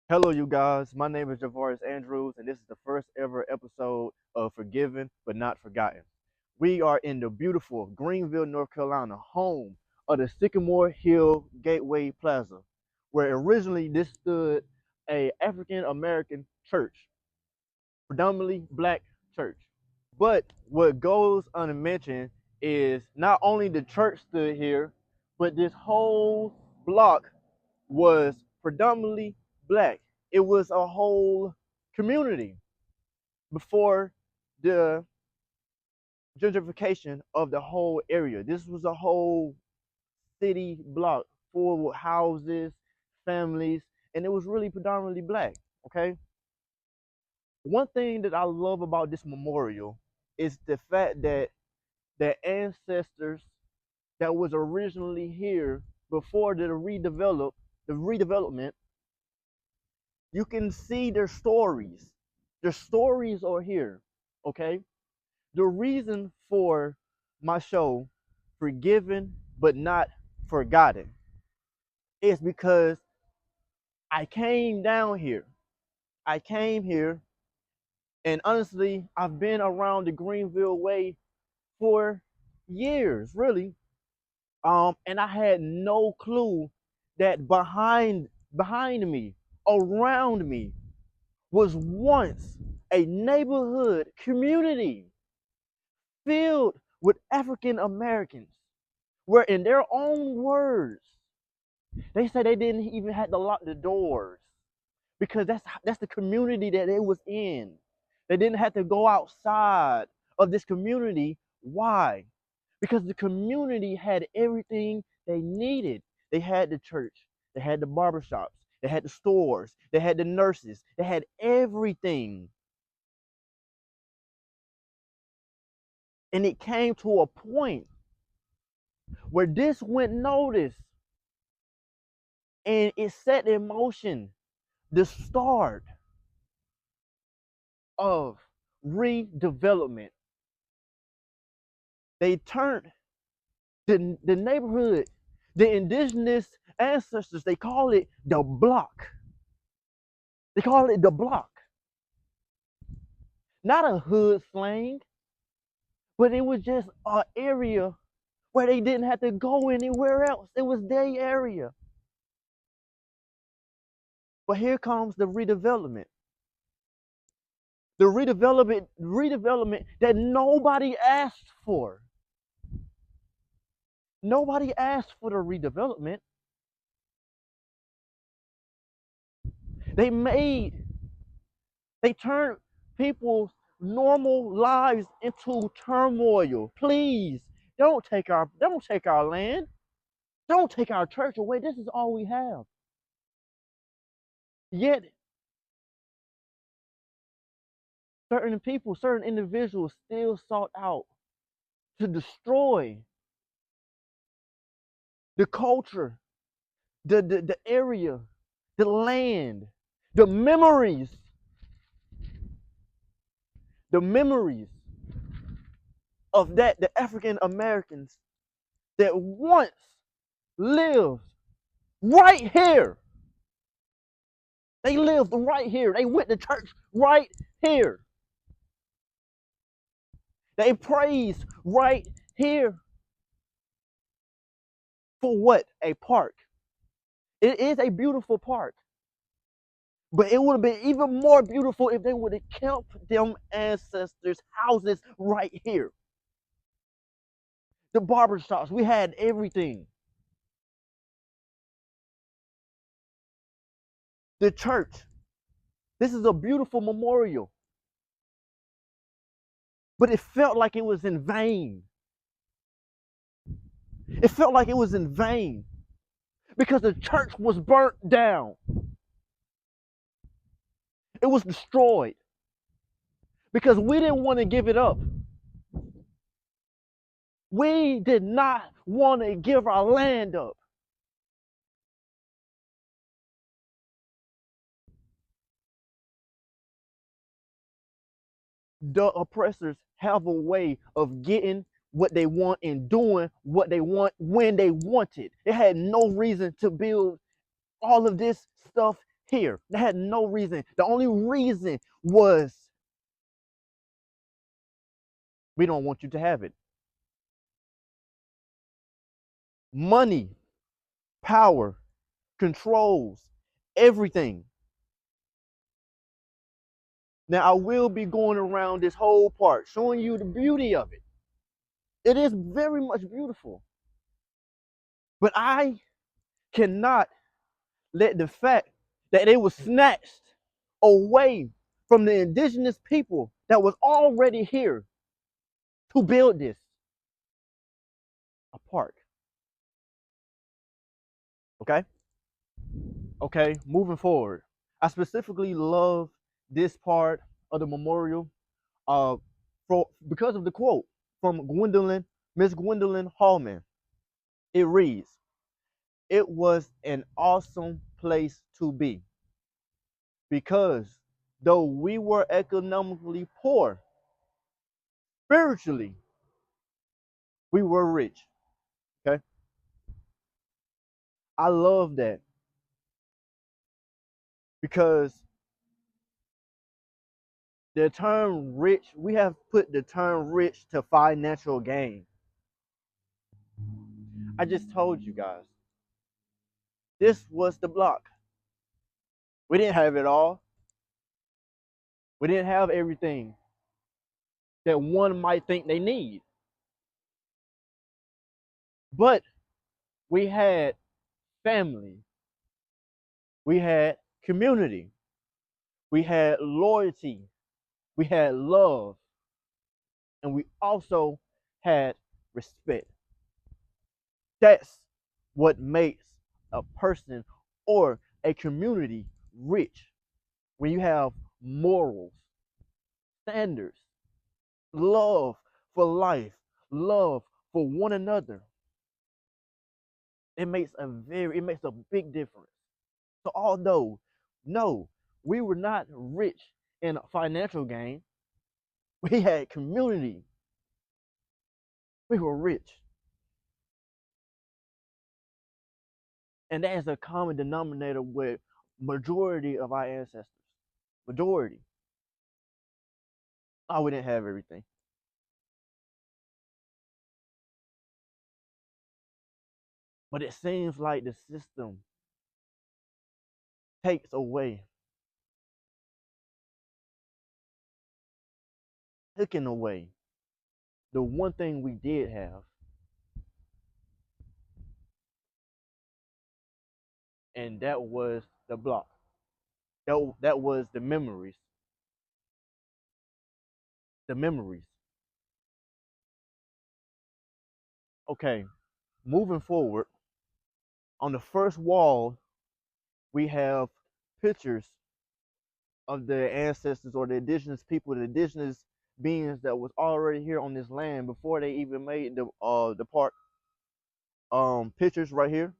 Hello, you guys. My name is Javaris Andrews, and this is the first ever episode of Forgiven but Not Forgotten. We are in the beautiful Greenville, North Carolina, home of the Sycamore Hill Gateway Plaza, where originally this stood a African American church, predominantly black church. But what goes unmentioned is not only the church stood here, but this whole block was predominantly black. It was a whole community before the gentrification of the whole area. This was a whole city block full with houses, families, and it was really predominantly black. Okay. One thing that I love about this memorial is the fact that the ancestors that was originally here before the redevelopment, you can see their stories. Their stories are here. Okay. The reason for my show, Forgiven but Not Forgotten, is because I came down here. I came here, and honestly, I've been around the Greenville way for years, really. And I had no clue that behind me, around me, was once a neighborhood community filled with African Americans, where in their own words, they said they didn't even have to lock the doors because that's the community that they was in. They didn't have to go outside of this community. Why? Because the community had everything they needed. They had the church, they had the barbershops, they had the stores, they had the nurses, they had everything. And it came to a point where this went noticed and it set in motion the start of redevelopment. They turned the neighborhood, the indigenous ancestors, they call it the block. They call it the block. Not a hood slang, but it was just an area where they didn't have to go anywhere else. It was their area. But here comes the redevelopment. The redevelopment that nobody asked for. Nobody asked for the redevelopment. They made, they turned people's normal lives into turmoil. Please don't take our land. Don't take our church away. This is all we have. Yet certain people, certain individuals still sought out to destroy the culture, the area, the land, the memories, the memories of the African Americans that once lived right here. They lived right here. They went to church right here. They praised right here. For what? A park. It is a beautiful park. But it would have been even more beautiful if they would have kept them ancestors' houses right here. The barbershops, we had everything. The church. This is a beautiful memorial. But it felt like it was in vain. It felt like it was in vain because the church was burnt down. It was destroyed because we didn't want to give it up. We did not want to give our land up. The oppressors have a way of getting what they want and doing what they want when they want it. They had no reason to build all of this stuff here. They had no reason. The only reason was we don't want you to have it. Money, power, controls everything. Now, I will be going around this whole part showing you the beauty of it. It is very much beautiful. But I cannot let the fact that it was snatched away from the indigenous people that was already here to build this a park. Okay? Okay, moving forward. I specifically love this part of the memorial because of the quote from Miss Gwendolyn Hallman. It reads, "It was an awesome place to be because though we were economically poor, spiritually, we were rich." Okay? I love that because the term rich, we have put the term rich to financial gain. I just told you guys, this was the block. We didn't have it all. We didn't have everything that one might think they need. But we had family. We had community. We had loyalty. We had love. And we also had respect. That's what makes a person or a community rich. When you have morals, standards, love for life, love for one another, it makes a big difference. So although, no, we were not rich in financial gain, we had community. We were rich. And that is a common denominator with majority of our ancestors. Majority. Oh, we didn't have everything. But it seems like the system takes away, taking away the one thing we did have, and that was the block. That was the memories. The memories. Okay, moving forward, on the first wall, we have pictures of the ancestors or the indigenous people, the indigenous beings that was already here on this land before they even made the park. Pictures right here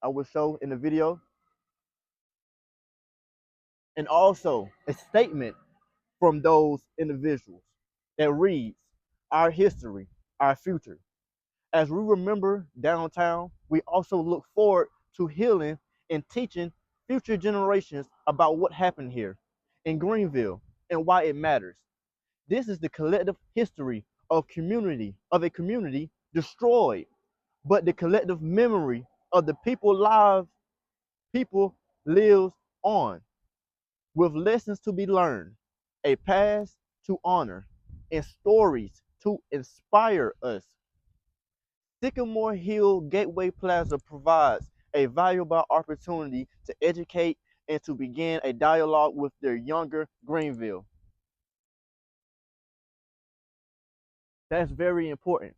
I will show in the video, and also a statement from those individuals that reads, "Our history, our future." As we remember downtown, we also look forward to healing and teaching future generations about what happened here in Greenville and why it matters. This is the collective history of a community destroyed, but the collective memory of the people lives on, with lessons to be learned, a past to honor, and stories to inspire us. Sycamore Hill Gateway Plaza provides a valuable opportunity to educate and to begin a dialogue with their younger Greenville. That's very important.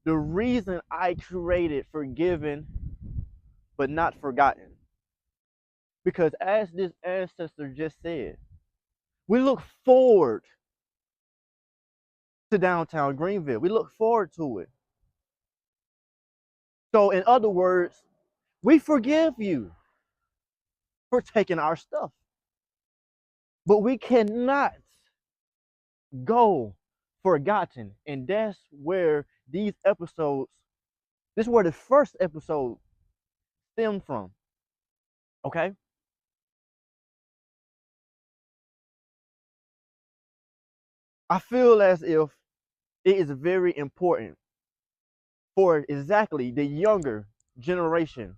The reason I created Forgiven but Not Forgotten, because as this ancestor just said, we look forward to downtown Greenville. We look forward to it. So, in other words, we forgive you for taking our stuff, but we cannot go forgotten. And that's where this is where the first episode stemmed from. Okay? I feel as if it is very important for exactly the younger generation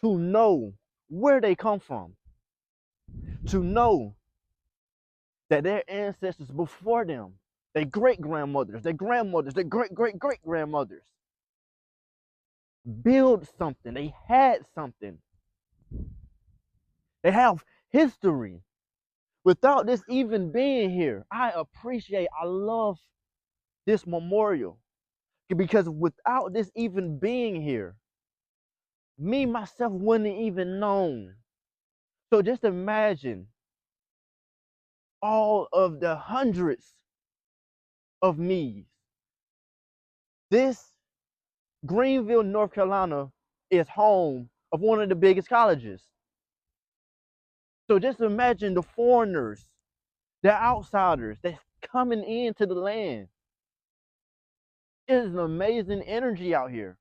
to know where they come from, to know that their ancestors before them, their great grandmothers, their grandmothers, their great great great grandmothers, build something. They had something. They have history. Without this even being here, I love this memorial because without this even being here, me myself wouldn't even known. So just imagine all of the hundreds of me's. This Greenville, North Carolina is home of one of the biggest colleges. So just imagine the foreigners, the outsiders that's coming into the land. It is an amazing energy out here.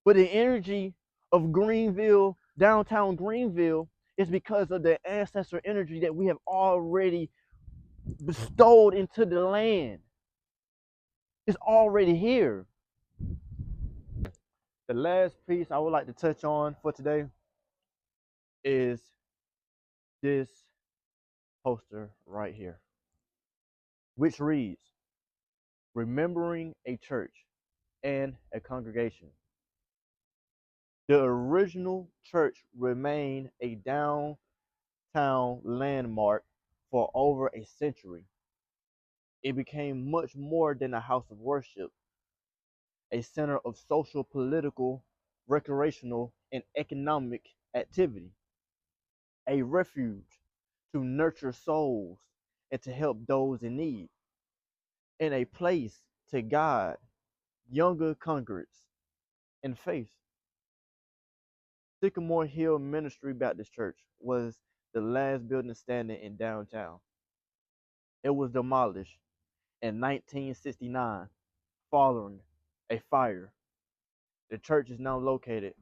But the energy of Greenville, downtown Greenville, is because of the ancestor energy that we have already bestowed into the land. It's already here. The last piece I would like to touch on for today is this poster right here, which reads, Remembering a Church and a Congregation. The original church remained a downtown landmark for over a century. It became much more than a house of worship, a center of social, political, recreational, and economic activity, a refuge to nurture souls and to help those in need, and a place to guide younger congregants in faith. Sycamore Hill Ministry Baptist Church was the last building standing in downtown. It was demolished in 1969 following a fire. The church is now located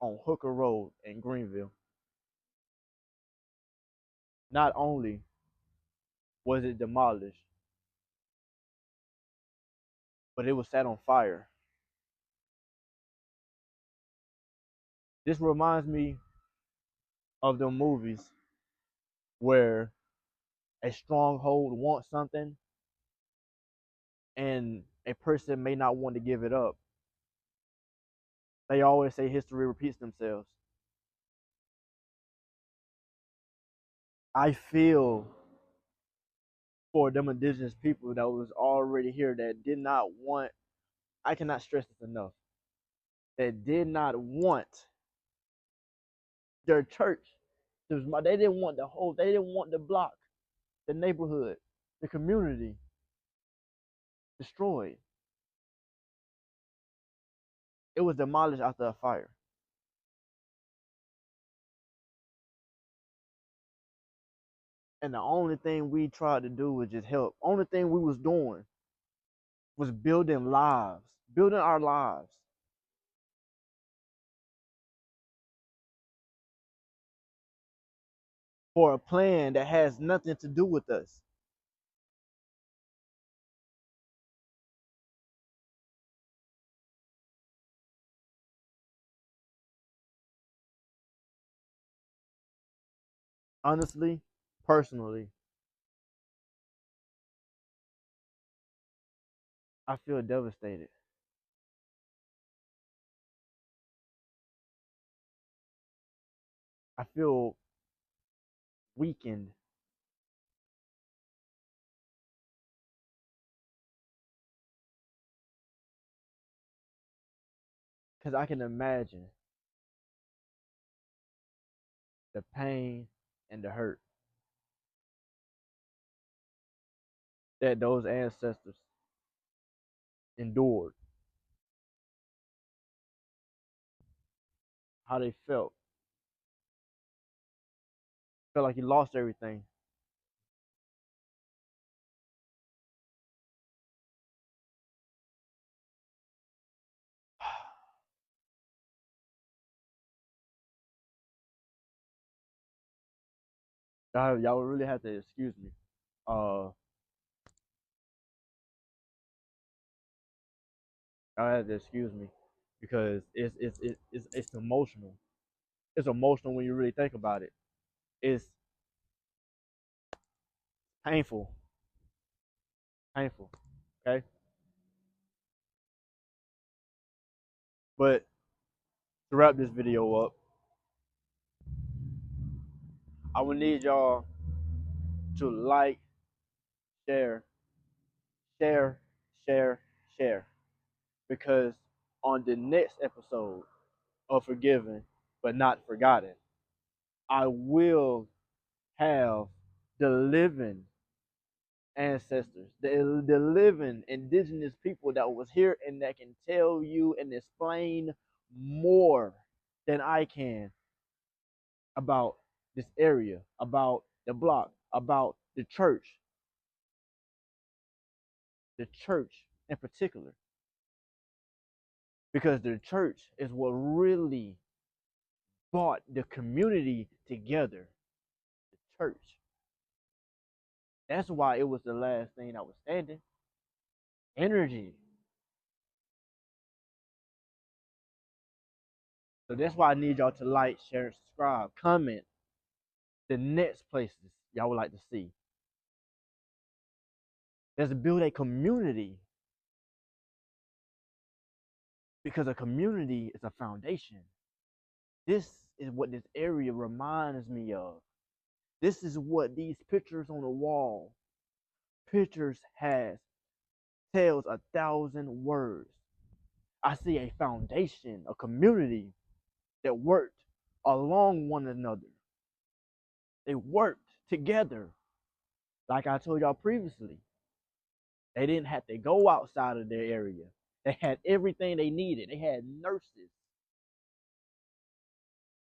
on Hooker Road in Greenville. Not only was it demolished, but it was set on fire. This reminds me of the movies where a stronghold wants something and a person may not want to give it up. They always say history repeats themselves. I feel for them indigenous people that was already here that did not want, I cannot stress this enough, that did not want their church. They didn't want they didn't want the block, the neighborhood, the community destroyed. It was demolished after a fire. And the only thing we tried to do was just help. Only thing we was doing was building lives, building our lives for a plan that has nothing to do with us. Honestly, personally, I feel devastated. I feel weakened because I can imagine the pain and the hurt that those ancestors endured, how they felt like you lost everything. Y'all really have to excuse me. Uh, y'all have to excuse me because it's emotional. It's emotional when you really think about it. It's painful, painful. Okay, but to wrap this video up, I would need y'all to like, share, share, share, share, because on the next episode of Forgiven but Not Forgotten, I will have the living ancestors, the living indigenous people that was here and that can tell you and explain more than I can about this area, about the block, about the church in particular, because the church is what really brought the community together. The church. That's why it was the last thing that was standing. Energy. So that's why I need y'all to like, share, and subscribe. Comment the next places y'all would like to see. Let's build a community, because a community is a foundation. This is what this area reminds me of. This is what these pictures on the wall, pictures has, tells 1,000 words. I see a foundation, a community that worked along one another. They worked together. Like I told y'all previously, they didn't have to go outside of their area. They had everything they needed. They had nurses,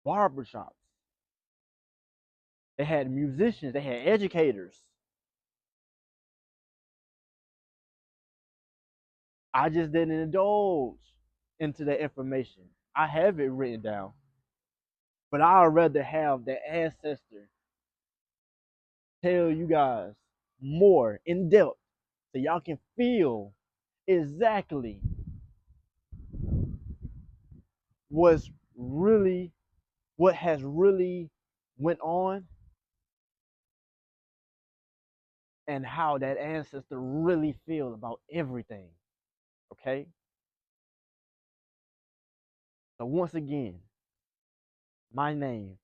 barbershops, they had musicians, they had educators. I just didn't indulge into that information. I have it written down, but I'd rather have the ancestor tell you guys more in depth so y'all can feel exactly what's really what has really went on and how that ancestor really feels about everything. Okay? So once again, my name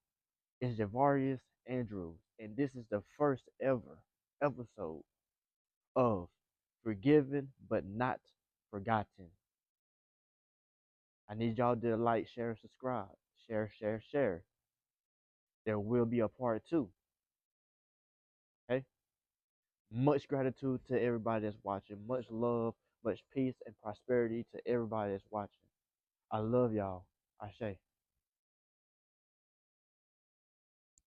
is Javarius Andrews, and this is the first ever episode of Forgiven but Not Forgotten. I need y'all to like, share, subscribe. Share, share, share. There will be a part two. Okay? Much gratitude to everybody that's watching. Much love, much peace, and prosperity to everybody that's watching. I love y'all. Ashe.